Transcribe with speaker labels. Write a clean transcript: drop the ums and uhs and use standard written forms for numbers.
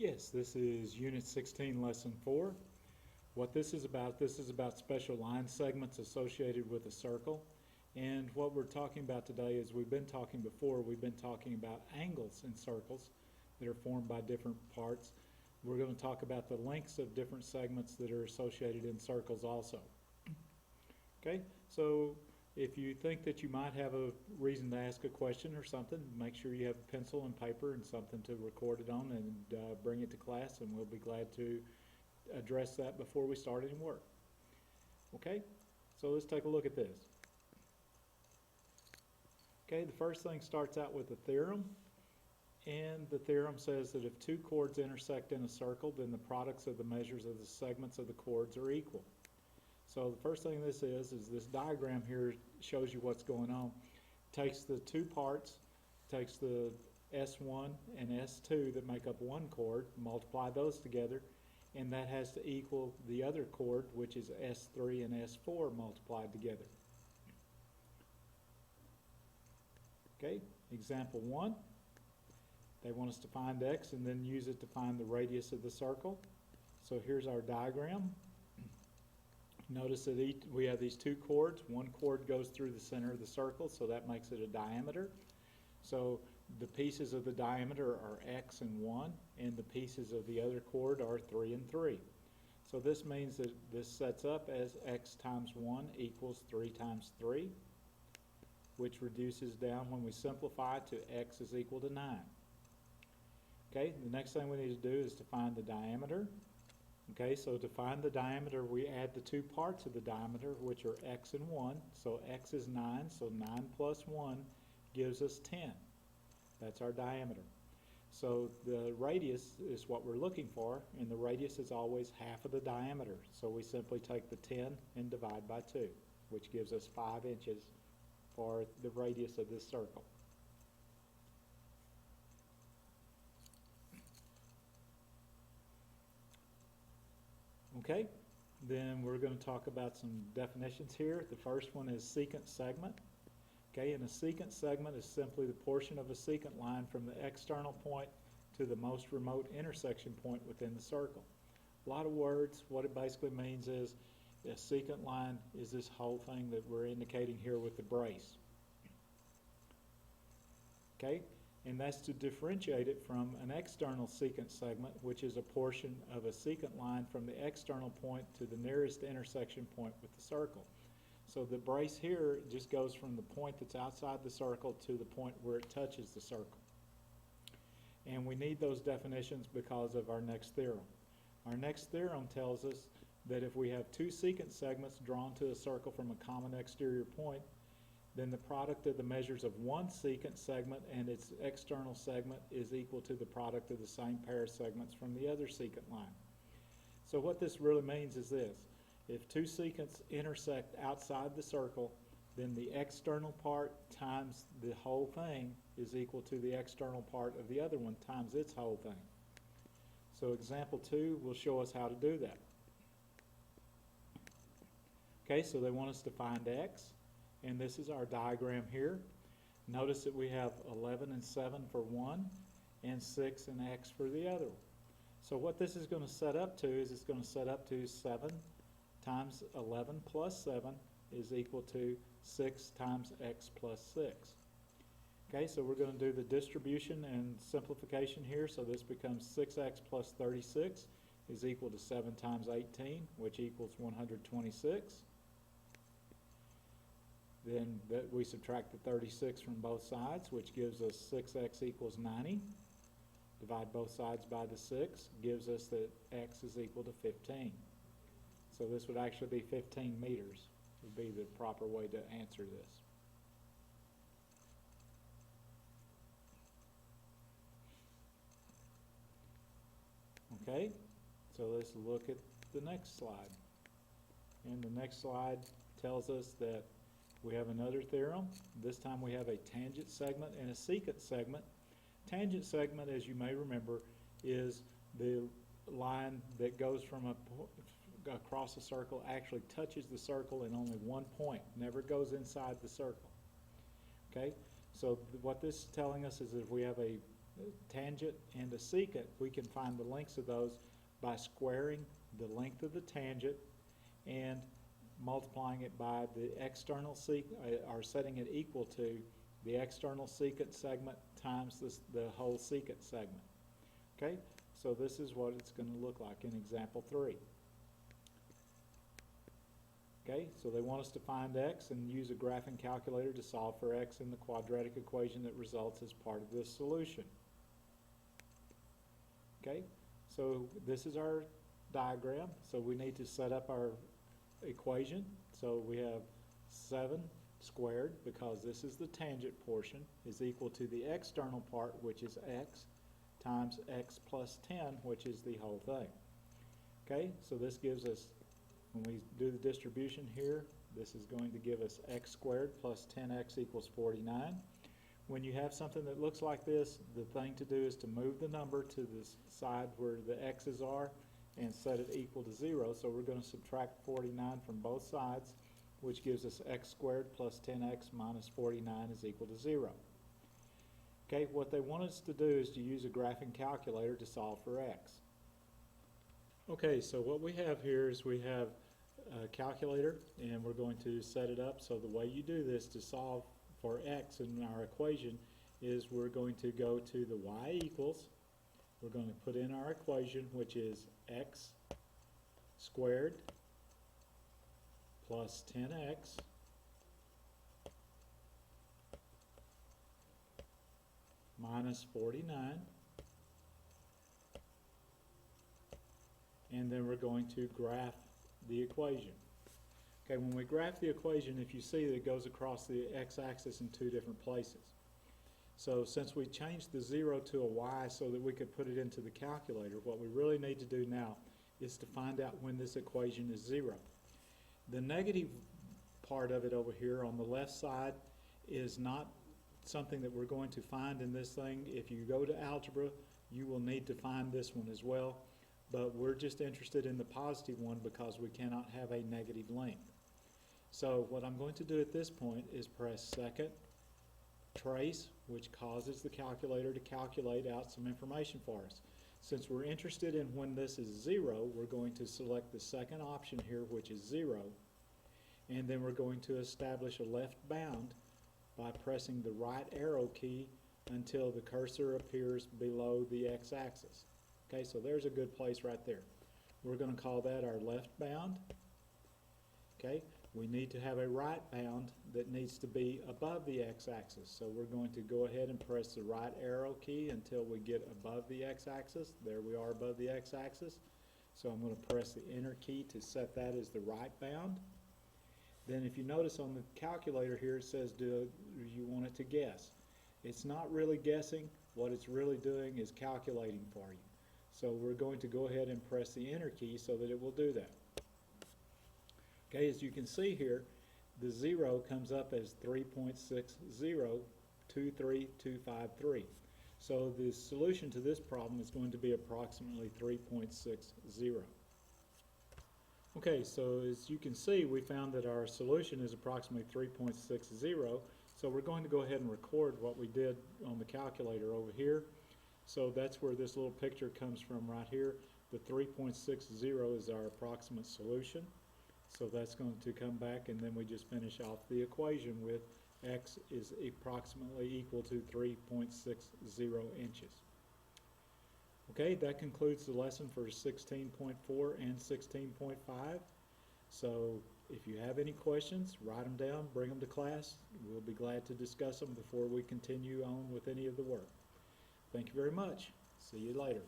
Speaker 1: Yes, this is Unit 16, Lesson 4. What this is about special line segments associated with a circle. And what we're talking about today is we've been talking about angles in circles that are formed by different parts. We're going to talk about the lengths of different segments that are associated in circles also. Okay, so if you think that you might have a reason to ask a question or something, make sure you have a pencil and paper and something to record it on, and bring it to class, and we'll be glad to address that before we start any work. Okay, so let's take a look at this. Okay, the first thing starts out with a theorem, and the theorem says that if two chords intersect in a circle, then the products of the measures of the segments of the chords are equal. So the first thing this is this diagram here shows you what's going on. Takes the two parts, takes the S1 and S2 that make up one chord, multiply those together, and that has to equal the other chord, which is S3 and S4 multiplied together. Okay, example 1. They want us to find x and then use it to find the radius of the circle. So here's our diagram. Notice that we have these two chords. One chord goes through the center of the circle, so that makes it a diameter. So the pieces of the diameter are x and 1, and the pieces of the other chord are 3 and 3. So this means that this sets up as x times 1 equals 3 times 3, which reduces down when we simplify to x is equal to 9. Okay, the next thing we need to do is to find the diameter. Okay, so to find the diameter, we add the two parts of the diameter, which are x and 1. So x is 9, so 9 plus 1 gives us 10. That's our diameter. So the radius is what we're looking for, and the radius is always half of the diameter. So we simply take the 10 and divide by 2, which gives us 5 inches for the radius of this circle. Okay, then we're going to talk about some definitions here. The first one is secant segment. Okay, and a secant segment is simply the portion of a secant line from the external point to the most remote intersection point within the circle. A lot of words. What it basically means is a secant line is this whole thing that we're indicating here with the brace. Okay, and that's to differentiate it from an external secant segment, which is a portion of a secant line from the external point to the nearest intersection point with the circle. So the brace here just goes from the point that's outside the circle to the point where it touches the circle. And we need those definitions because of our next theorem. Our next theorem tells us that if we have two secant segments drawn to a circle from a common exterior point, then the product of the measures of one secant segment and its external segment is equal to the product of the same pair of segments from the other secant line. So what this really means is this. If two secants intersect outside the circle, then the external part times the whole thing is equal to the external part of the other one times its whole thing. So example 2 will show us how to do that. Okay, so they want us to find x. And this is our diagram here. Notice that we have 11 and 7 for one, and 6 and x for the other one. So what this is going to set up to is it's going to set up to 7 times 11 plus 7 is equal to 6 times x plus 6. Okay, so we're going to do the distribution and simplification here. So this becomes 6x plus 36 is equal to 7 times 18, which equals 126. Then we subtract the 36 from both sides, which gives us 6x equals 90. Divide both sides by the 6, gives us that x is equal to 15. So this would actually be 15 meters, would be the proper way to answer this. Okay, so let's look at the next slide. And the next slide tells us that we have another theorem. This time we have a tangent segment and a secant segment. Tangent segment, as you may remember, is the line that goes from across a circle, actually touches the circle in only one point, never goes inside the circle. Okay, so what this is telling us is that if we have a tangent and a secant, we can find the lengths of those by squaring the length of the tangent and multiplying it by the external or setting it equal to the external secant segment times the whole secant segment. Okay, so this is what it's going to look like in example 3. Okay, so they want us to find x and use a graphing calculator to solve for x in the quadratic equation that results as part of this solution. Okay, so this is our diagram. So we need to set up our equation. So we have 7 squared, because this is the tangent portion, is equal to the external part, which is x, times x plus 10, which is the whole thing. Okay, so this gives us, when we do the distribution here, this is going to give us x squared plus 10x equals 49. When you have something that looks like this, the thing to do is to move the number to the side where the x's are and set it equal to 0. So we're going to subtract 49 from both sides, which gives us x squared plus 10x minus 49 is equal to 0. Okay, what they want us to do is to use a graphing calculator to solve for x. Okay, so what we have here is we have a calculator, and we're going to set it up. So the way you do this to solve for x in our equation is we're going to go to the y equals. We're going to put in our equation, which is x squared plus 10x minus 49, and then we're going to graph the equation. Okay, when we graph the equation, if you see that it goes across the x-axis in 2 different places. So since we changed the 0 to a y so that we could put it into the calculator, what we really need to do now is to find out when this equation is 0. The negative part of it over here on the left side is not something that we're going to find in this thing. If you go to algebra, you will need to find this one as well, but we're just interested in the positive one because we cannot have a negative length. So what I'm going to do at this point is press second trace, which causes the calculator to calculate out some information for us. Since we're interested in when this is 0, we're going to select the second option here, which is 0, and then we're going to establish a left bound by pressing the right arrow key until the cursor appears below the x-axis. Okay, so there's a good place right there. We're going to call that our left bound. Okay, we need to have a right bound that needs to be above the x-axis. So we're going to go ahead and press the right arrow key until we get above the x-axis. There we are above the x-axis. So I'm going to press the enter key to set that as the right bound. Then if you notice on the calculator here, it says, do you want it to guess? It's not really guessing. What it's really doing is calculating for you. So we're going to go ahead and press the enter key so that it will do that. Okay, as you can see here, the 0 comes up as 3.6023253. So the solution to this problem is going to be approximately 3.60. Okay, so as you can see, we found that our solution is approximately 3.60. So we're going to go ahead and record what we did on the calculator over here. So that's where this little picture comes from right here. The 3.60 is our approximate solution. So that's going to come back, and then we just finish off the equation with x is approximately equal to 3.60 inches. Okay, that concludes the lesson for 16.4 and 16.5. So if you have any questions, write them down, bring them to class. We'll be glad to discuss them before we continue on with any of the work. Thank you very much. See you later.